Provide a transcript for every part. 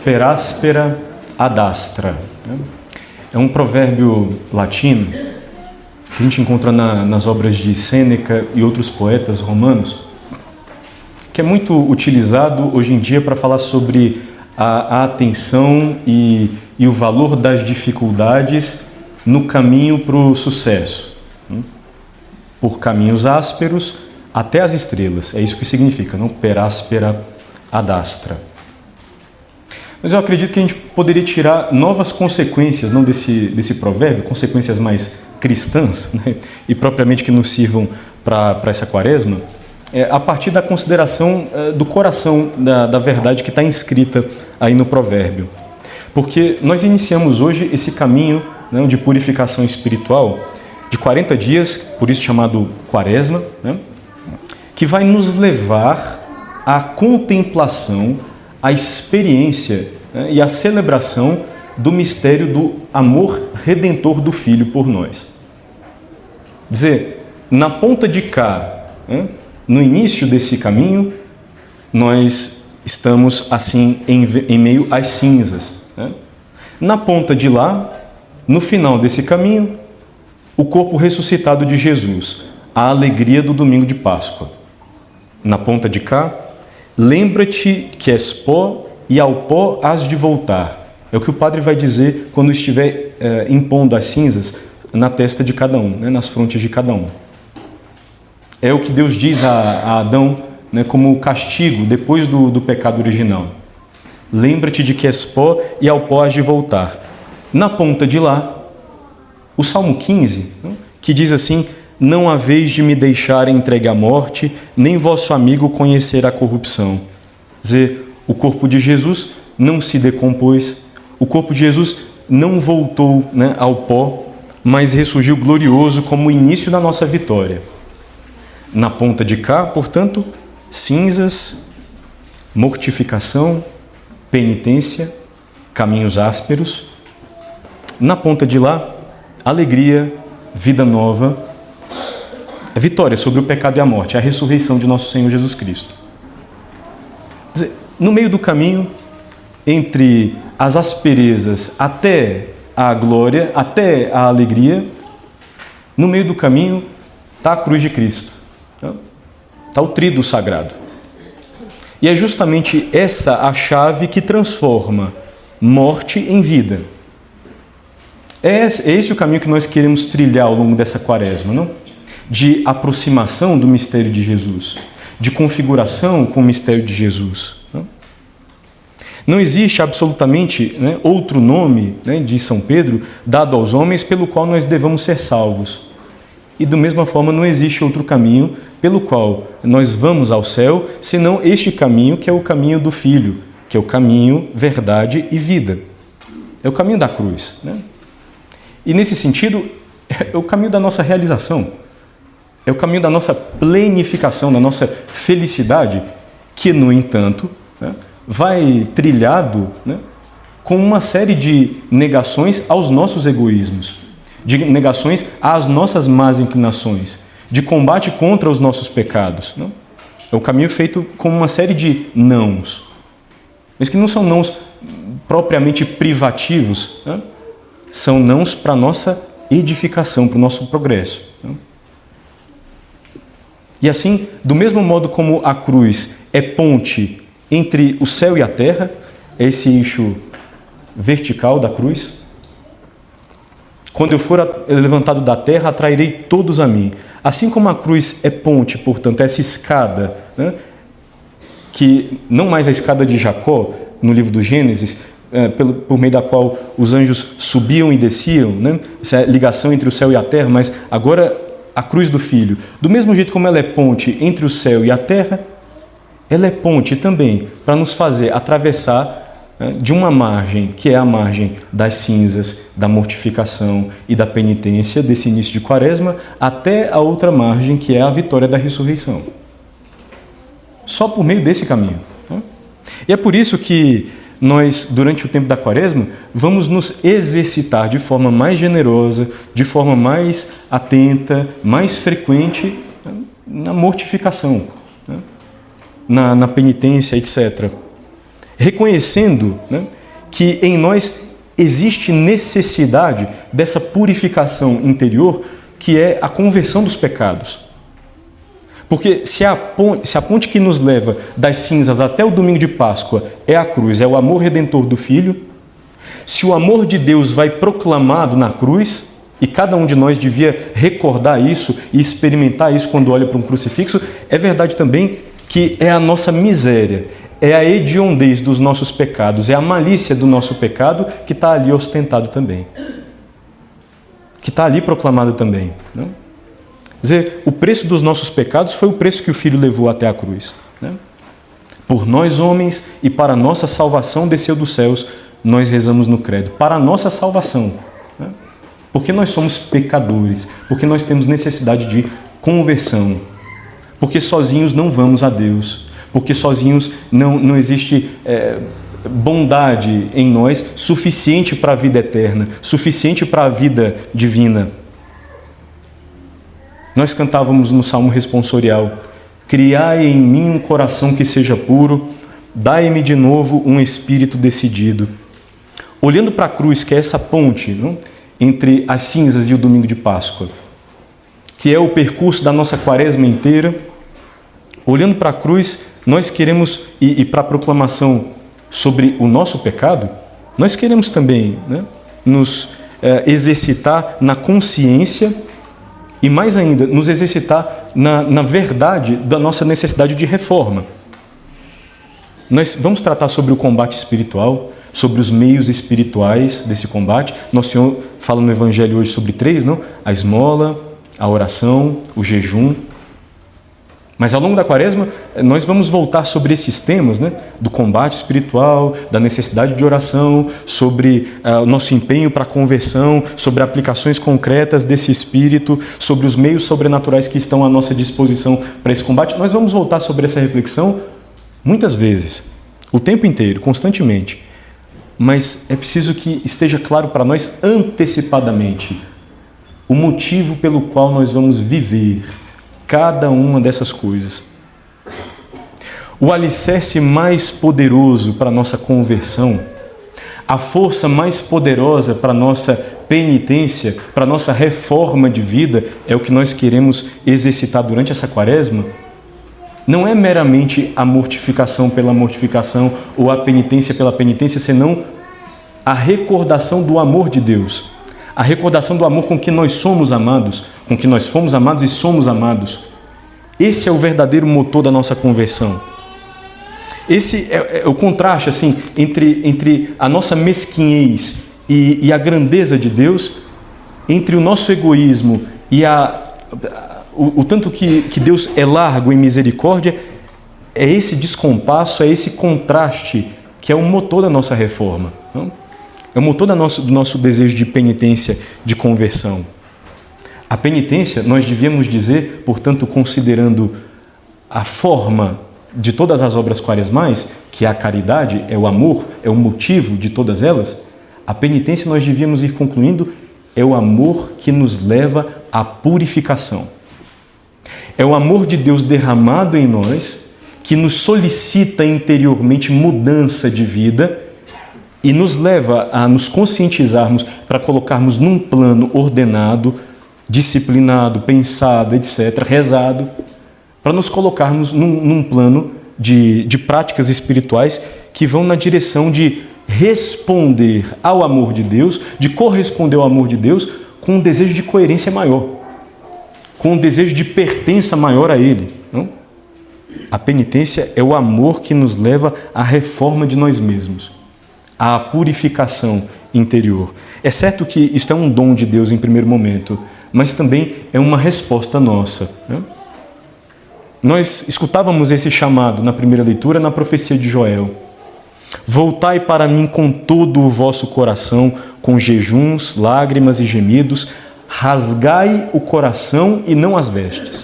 per ad astra. É um provérbio latino que a gente encontra nas obras de Sêneca e outros poetas romanos, que é muito utilizado hoje em dia para falar sobre a atenção e o valor das dificuldades no caminho para o sucesso. Por caminhos ásperos até as estrelas. É isso que significa, não? Per aspera ad astra. Mas eu acredito que a gente poderia tirar novas consequências, não desse provérbio, consequências mais cristãs, né? E propriamente que nos sirvam para essa quaresma, a partir da consideração do coração da verdade que está inscrita aí no provérbio. Porque nós iniciamos hoje esse caminho, né, de purificação espiritual de 40 dias, por isso chamado quaresma, né, que vai nos levar à contemplação, à experiência, né, e à celebração do mistério do amor redentor do Filho por nós. Dizer, na ponta de cá, né, no início desse caminho, nós estamos assim em meio às cinzas, né? Na ponta de lá, no final desse caminho, o corpo ressuscitado de Jesus, a alegria do domingo de Páscoa. Na ponta de cá, lembra-te que és pó e ao pó has de voltar. É o que o padre vai dizer quando estiver impondo as cinzas na testa de cada um, né, nas frontes de cada um. É o que Deus diz a Adão, né, como castigo depois do pecado original. Lembra-te de que és pó e ao pó has de voltar. Na ponta de lá, o Salmo 15, né, que diz assim: não haveis de me deixar entregue à morte, nem vosso amigo conhecer a corrupção. Quer dizer, o corpo de Jesus não se decompôs, o corpo de Jesus não voltou, né, ao pó, mas ressurgiu glorioso como o início da nossa vitória. Na ponta de cá, portanto, cinzas, mortificação, penitência, caminhos ásperos. Na ponta de lá, alegria, vida nova, a vitória sobre o pecado e a morte, a ressurreição de nosso Senhor Jesus Cristo. Quer dizer, no meio do caminho, entre as asperezas até a glória, até a alegria, no meio do caminho está a cruz de Cristo. Está o tríduo sagrado. E é justamente essa a chave que transforma morte em vida. É esse o caminho que nós queremos trilhar ao longo dessa quaresma, não? De aproximação do mistério de Jesus, de configuração com o mistério de Jesus. Não existe absolutamente, né, outro nome, né, de São Pedro dado aos homens pelo qual nós devamos ser salvos. E da mesma forma não existe outro caminho pelo qual nós vamos ao céu, senão este caminho que é o caminho do Filho, que é o caminho, verdade e vida. É o caminho da cruz, né? E nesse sentido, é o caminho da nossa realização, é o caminho da nossa plenificação, da nossa felicidade, que, no entanto, né, vai trilhado, né, com uma série de negações aos nossos egoísmos, de negações às nossas más inclinações, de combate contra os nossos pecados. Não? É um caminho feito com uma série de nãos, mas que não são nãos propriamente privativos, né? São nãos para a nossa edificação, para o nosso progresso. Não? E assim, do mesmo modo como a cruz é ponte entre o céu e a terra, é esse eixo vertical da cruz. Quando eu for levantado da terra, atrairei todos a mim. Assim como a cruz é ponte, portanto, essa escada, né, que não mais a escada de Jacó, no livro do Gênesis, por meio da qual os anjos subiam e desciam, né, essa ligação entre o céu e a terra, mas agora a cruz do Filho. Do mesmo jeito como ela é ponte entre o céu e a terra, ela é ponte também para nos fazer atravessar de uma margem, que é a margem das cinzas, da mortificação e da penitência desse início de quaresma, até a outra margem, que é a vitória da ressurreição. Só por meio desse caminho. E é por isso que nós, durante o tempo da quaresma, vamos nos exercitar de forma mais generosa, de forma mais atenta, mais frequente, na mortificação, na penitência, etc., reconhecendo, né, que em nós existe necessidade dessa purificação interior, que é a conversão dos pecados. Porque se a ponte que nos leva das cinzas até o domingo de Páscoa é a cruz, é o amor redentor do Filho, se o amor de Deus vai proclamado na cruz, e cada um de nós devia recordar isso e experimentar isso quando olha para um crucifixo, é verdade também que é a nossa miséria, é a hediondez dos nossos pecados, é a malícia do nosso pecado que está ali ostentado também. Que está ali proclamado também. Né? Quer dizer, o preço dos nossos pecados foi o preço que o Filho levou até a cruz. Né? Por nós homens e para a nossa salvação desceu dos céus, nós rezamos no credo. Para a nossa salvação. Né? Porque nós somos pecadores, porque nós temos necessidade de conversão. Porque sozinhos não vamos a Deus. Porque sozinhos não existe bondade em nós suficiente para a vida eterna, suficiente para a vida divina. Nós cantávamos no Salmo responsorial: criai em mim um coração que seja puro, dai-me de novo um espírito decidido. Olhando para a cruz, que é essa ponte, não? Entre as cinzas e o domingo de Páscoa, que é o percurso da nossa quaresma inteira, olhando para a cruz, nós queremos, e para a proclamação sobre o nosso pecado, nós queremos também, né, nos exercitar na consciência e, mais ainda, nos exercitar na verdade da nossa necessidade de reforma. Nós vamos tratar sobre o combate espiritual, sobre os meios espirituais desse combate. Nosso Senhor fala no Evangelho hoje sobre 3, não? A esmola, a oração, o jejum. Mas ao longo da quaresma, nós vamos voltar sobre esses temas, né? Do combate espiritual, da necessidade de oração, sobre o nosso empenho para a conversão, sobre aplicações concretas desse Espírito, sobre os meios sobrenaturais que estão à nossa disposição para esse combate. Nós vamos voltar sobre essa reflexão muitas vezes, o tempo inteiro, constantemente. Mas é preciso que esteja claro para nós antecipadamente o motivo pelo qual nós vamos viver cada uma dessas coisas. O alicerce mais poderoso para a nossa conversão, a força mais poderosa para a nossa penitência, para a nossa reforma de vida, é o que nós queremos exercitar durante essa quaresma. Não é meramente a mortificação pela mortificação ou a penitência pela penitência, senão a recordação do amor de Deus. A recordação do amor com que nós somos amados, com que nós fomos amados e somos amados. Esse é o verdadeiro motor da nossa conversão. Esse é o contraste assim, entre a nossa mesquinhez e a grandeza de Deus, entre o nosso egoísmo e o tanto que Deus é largo em misericórdia. É esse descompasso, é esse contraste que é o motor da nossa reforma. Não? É o motor do nosso desejo de penitência, de conversão. A penitência, nós devíamos dizer, portanto, considerando a forma de todas as obras quaresmais, que é a caridade, é o amor, é o motivo de todas elas, a penitência, nós devíamos ir concluindo, é o amor que nos leva à purificação. É o amor de Deus derramado em nós, que nos solicita interiormente mudança de vida e nos leva a nos conscientizarmos para colocarmos num plano ordenado, disciplinado, pensado, etc., rezado, para nos colocarmos num plano de práticas espirituais que vão na direção de responder ao amor de Deus, de corresponder ao amor de Deus com um desejo de coerência maior, com um desejo de pertença maior a Ele. Não? A penitência é o amor que nos leva à reforma de nós mesmos, à purificação interior. É certo que isto é um dom de Deus em primeiro momento, mas também é uma resposta nossa. Né? Nós escutávamos esse chamado na primeira leitura, na profecia de Joel. Voltai para mim com todo o vosso coração, com jejuns, lágrimas e gemidos, rasgai o coração e não as vestes.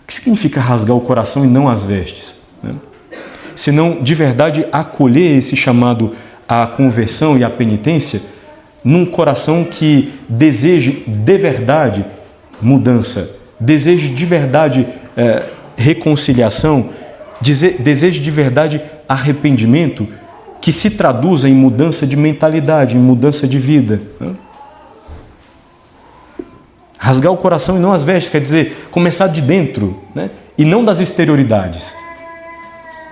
O que significa rasgar o coração e não as vestes? Né? Se não, de verdade, acolher esse chamado à conversão e à penitência num coração que deseje de verdade mudança, deseje de verdade reconciliação, deseje de verdade arrependimento que se traduza em mudança de mentalidade, em mudança de vida. Rasgar o coração e não as vestes, quer dizer, começar de dentro, né? E não das exterioridades.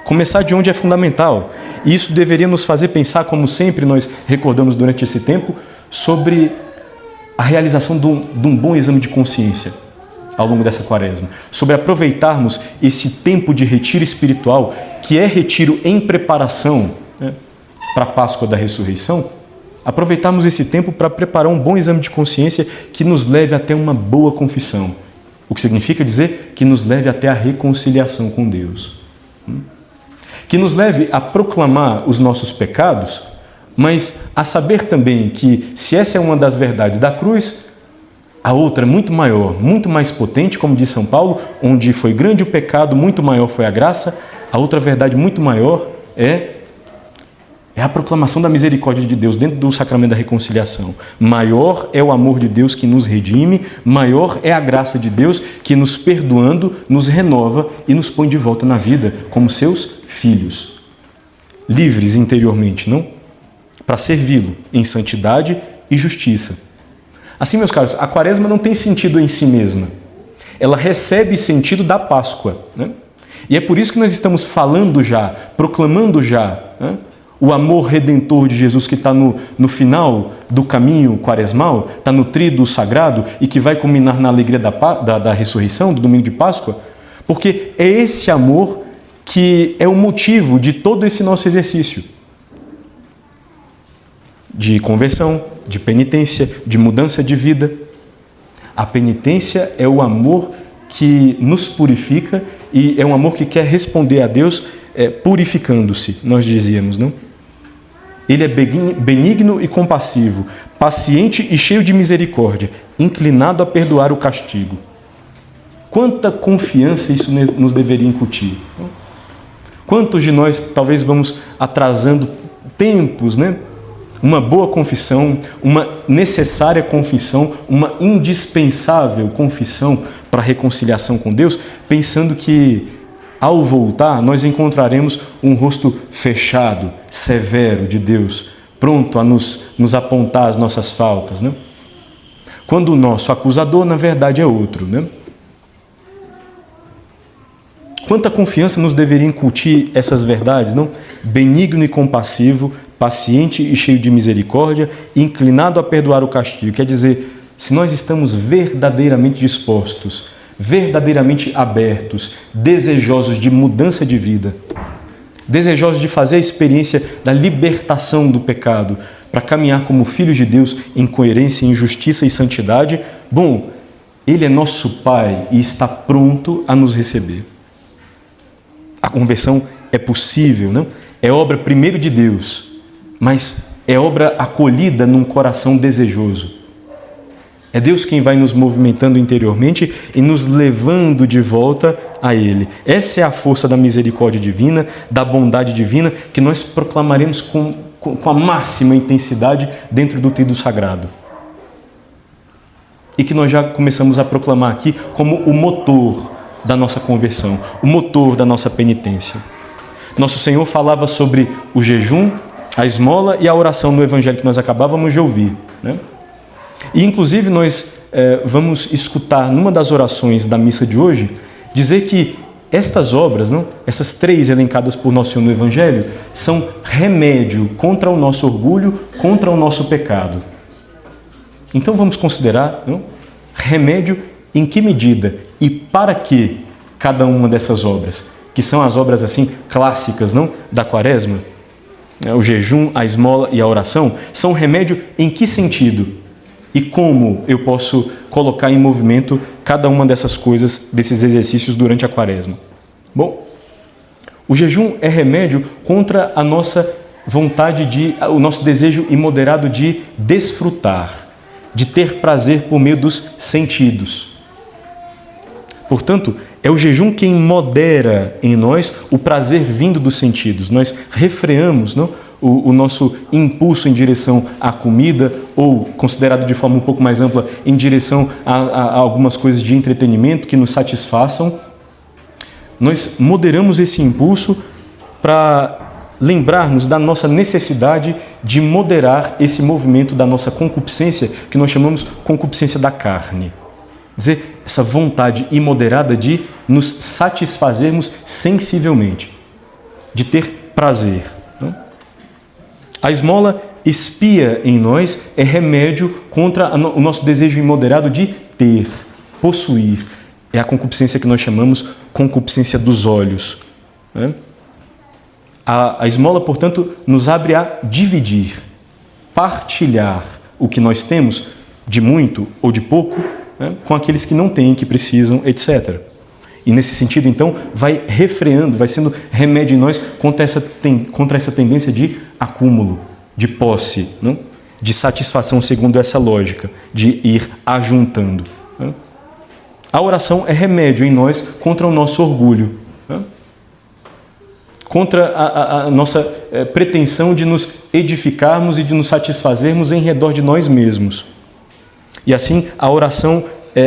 Começar de onde é fundamental. E isso deveria nos fazer pensar, como sempre nós recordamos durante esse tempo, sobre a realização de um bom exame de consciência ao longo dessa quaresma. Sobre aproveitarmos esse tempo de retiro espiritual, que é retiro em preparação, né, para a Páscoa da Ressurreição. Aproveitarmos esse tempo para preparar um bom exame de consciência que nos leve até uma boa confissão. O que significa dizer que nos leve até a reconciliação com Deus. Que nos leve a proclamar os nossos pecados, mas a saber também que, se essa é uma das verdades da cruz, a outra é muito maior, muito mais potente, como diz São Paulo, onde foi grande o pecado, muito maior foi a graça. A outra verdade muito maior é a proclamação da misericórdia de Deus dentro do sacramento da reconciliação. Maior é o amor de Deus que nos redime, maior é a graça de Deus que, nos perdoando, nos renova e nos põe de volta na vida como seus filhos. Livres interiormente, não? Para servi-lo em santidade e justiça. Assim, meus caros, a quaresma não tem sentido em si mesma. Ela recebe sentido da Páscoa, né? E é por isso que nós estamos falando já, proclamando já, né, o amor redentor de Jesus que está no final do caminho quaresmal, está no tríduo sagrado e que vai culminar na alegria da ressurreição, do domingo de Páscoa, porque é esse amor que é o motivo de todo esse nosso exercício de conversão, de penitência, de mudança de vida. A penitência é o amor que nos purifica e é um amor que quer responder a Deus purificando-se, nós dizíamos, não? Ele é benigno e compassivo, paciente e cheio de misericórdia, inclinado a perdoar o castigo. Quanta confiança isso nos deveria incutir. Quantos de nós talvez vamos atrasando tempos, né? Uma boa confissão, uma necessária confissão, uma indispensável confissão para a reconciliação com Deus, pensando que, ao voltar, nós encontraremos um rosto fechado, severo de Deus, pronto a nos apontar as nossas faltas, né? Quando o nosso acusador, na verdade, é outro, né? Quanta confiança nos deveria incutir essas verdades, não? Benigno e compassivo, paciente e cheio de misericórdia, inclinado a perdoar o castigo. Quer dizer, se nós estamos verdadeiramente dispostos, verdadeiramente abertos, desejosos de mudança de vida, desejosos de fazer a experiência da libertação do pecado, para caminhar como filhos de Deus em coerência, em justiça e santidade, bom, Ele é nosso Pai e está pronto a nos receber. A conversão é possível, não? É obra primeiro de Deus, mas é obra acolhida num coração desejoso. É Deus quem vai nos movimentando interiormente e nos levando de volta a Ele. Essa é a força da misericórdia divina, da bondade divina, que nós proclamaremos com a máxima intensidade dentro do tríduo sagrado. E que nós já começamos a proclamar aqui como o motor da nossa conversão, o motor da nossa penitência. Nosso Senhor falava sobre o jejum, a esmola e a oração no Evangelho que nós acabávamos de ouvir, né? E, inclusive, nós vamos escutar numa das orações da missa de hoje, dizer que estas obras, não, essas três elencadas por Nosso Senhor no Evangelho, são remédio contra o nosso orgulho, contra o nosso pecado. Então vamos considerar, não, remédio em que medida e para que cada uma dessas obras, que são as obras assim clássicas, não, da Quaresma, o jejum, a esmola e a oração, são remédio em que sentido? E como eu posso colocar em movimento cada uma dessas coisas, desses exercícios durante a Quaresma? Bom, o jejum é remédio contra a nossa vontade o nosso desejo imoderado de desfrutar, de ter prazer por meio dos sentidos. Portanto, é o jejum quem modera em nós o prazer vindo dos sentidos. Nós refreamos, não, o nosso impulso em direção à comida, ou, considerado de forma um pouco mais ampla, em direção a algumas coisas de entretenimento que nos satisfaçam. Nós moderamos esse impulso para lembrar-nos da nossa necessidade de moderar esse movimento da nossa concupiscência, que nós chamamos concupiscência da carne. Quer dizer, essa vontade imoderada de nos satisfazermos sensivelmente, de ter prazer. A esmola espia em nós é remédio contra o nosso desejo imoderado de ter, possuir. É a concupiscência que nós chamamos concupiscência dos olhos. A esmola, portanto, nos abre a dividir, partilhar o que nós temos, de muito ou de pouco, com aqueles que não têm, que precisam, etc. E nesse sentido, então, vai refreando, vai sendo remédio em nós contra essa tendência de acúmulo, de posse, não? De satisfação segundo essa lógica, de ir ajuntando. A oração é remédio em nós contra o nosso orgulho, contra a nossa pretensão de nos edificarmos e de nos satisfazermos em redor de nós mesmos. E assim, a oração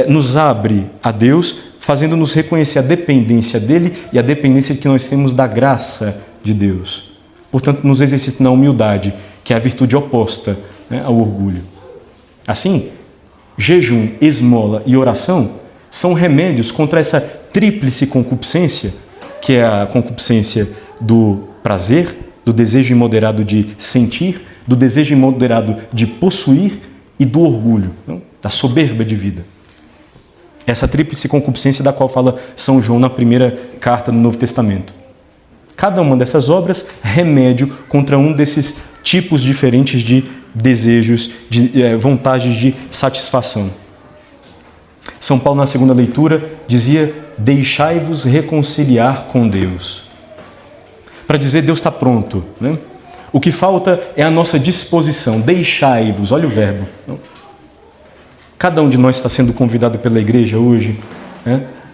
nos abre a Deus, fazendo-nos reconhecer a dependência dEle e a dependência que nós temos da graça de Deus. Portanto, nos exercita na humildade, que é a virtude oposta, ao orgulho. Assim, jejum, esmola e oração são remédios contra essa tríplice concupiscência, que é a concupiscência do prazer, do desejo imoderado de sentir, do desejo imoderado de possuir e do orgulho, não? Da soberba de vida. Essa tríplice concupiscência da qual fala São João na primeira carta do Novo Testamento. Cada uma dessas obras, remédio contra um desses tipos diferentes de desejos, de vontades de satisfação. São Paulo, na segunda leitura, dizia: deixai-vos reconciliar com Deus. Para dizer, Deus está pronto. Né? O que falta é a nossa disposição. Deixai-vos, olha o verbo. Não? Cada um de nós está sendo convidado pela igreja hoje,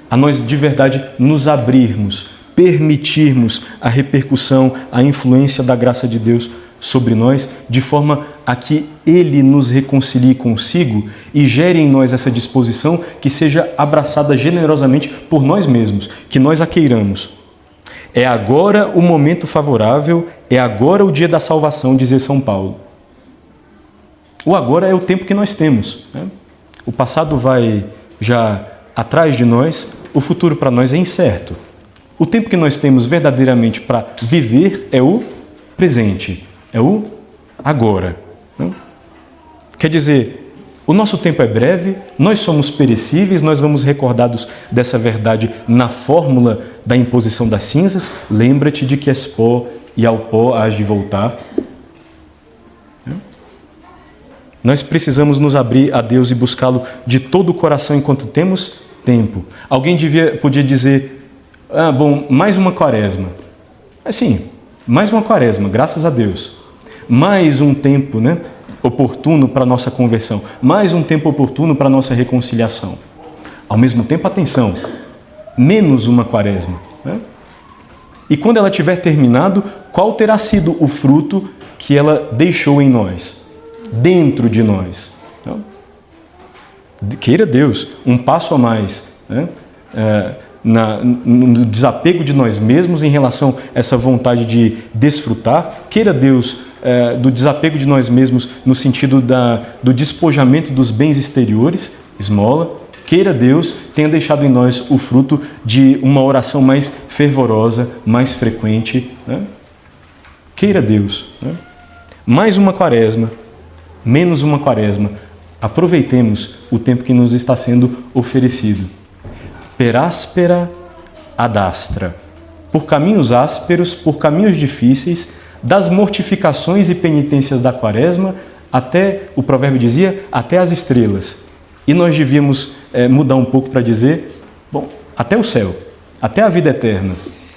a nós de verdade nos abrirmos, permitirmos a repercussão, a influência da graça de Deus sobre nós, de forma a que Ele nos reconcilie consigo e gere em nós essa disposição que seja abraçada generosamente por nós mesmos, que nós a queiramos. É agora o momento favorável, é agora o dia da salvação, dizia São Paulo. O agora é o tempo que nós temos. O passado vai já atrás de nós, o futuro para nós é incerto. O tempo que nós temos verdadeiramente para viver é o presente, é o agora. Quer dizer, o nosso tempo é breve, nós somos perecíveis, nós vamos recordados dessa verdade na fórmula da imposição das cinzas. Lembra-te de que és pó e ao pó hás de voltar. Nós precisamos nos abrir a Deus e buscá-lo de todo o coração enquanto temos tempo. Alguém podia dizer, mais uma quaresma. Sim, mais uma quaresma, graças a Deus. Mais um tempo, oportuno para a nossa conversão. Mais um tempo oportuno para a nossa reconciliação. Ao mesmo tempo, atenção, menos uma quaresma. E quando ela tiver terminado, qual terá sido o fruto que ela deixou em nós? Dentro de nós. Queira Deus, um passo a mais no desapego de nós mesmos em relação a essa vontade de desfrutar. Queira Deus do desapego de nós mesmos no sentido do despojamento dos bens exteriores, esmola. Queira Deus tenha deixado em nós o fruto de uma oração mais fervorosa, mais frequente. Queira Deus. Mais uma quaresma, menos uma quaresma. Aproveitemos o tempo que nos está sendo oferecido. Per aspera ad astra. Por caminhos ásperos, por caminhos difíceis, das mortificações e penitências da quaresma, até, o provérbio dizia, até as estrelas. E nós devíamos mudar um pouco para dizer, até o céu, até a vida eterna,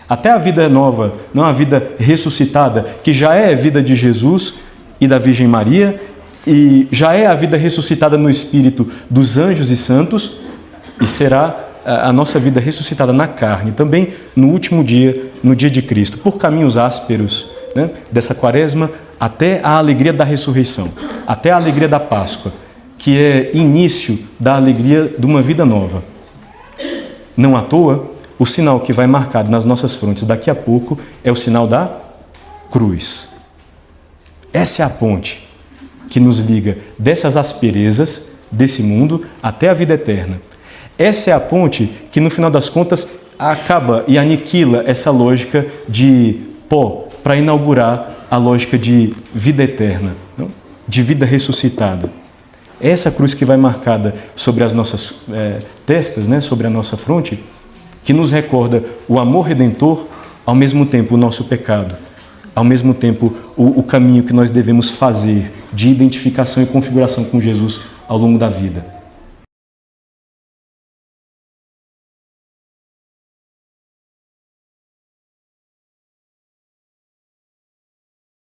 até a vida nova, não a vida ressuscitada, que já é a vida de Jesus e da Virgem Maria, e já é a vida ressuscitada no Espírito dos anjos e santos, e será a nossa vida ressuscitada na carne, também no último dia, no dia de Cristo, por caminhos ásperos, dessa quaresma, até a alegria da ressurreição, até a alegria da Páscoa, que é início da alegria de uma vida nova. Não à toa, o sinal que vai marcado nas nossas frontes daqui a pouco é o sinal da cruz. Essa é a ponte que nos liga dessas asperezas desse mundo até a vida eterna. Essa é a ponte que, no final das contas, acaba e aniquila essa lógica de pó para inaugurar a lógica de vida eterna, não? De vida ressuscitada. Essa cruz que vai marcada sobre as nossas testas, né? Sobre a nossa fronte, que nos recorda o amor redentor, ao mesmo tempo o nosso pecado, ao mesmo tempo o caminho que nós devemos fazer de identificação e configuração com Jesus ao longo da vida.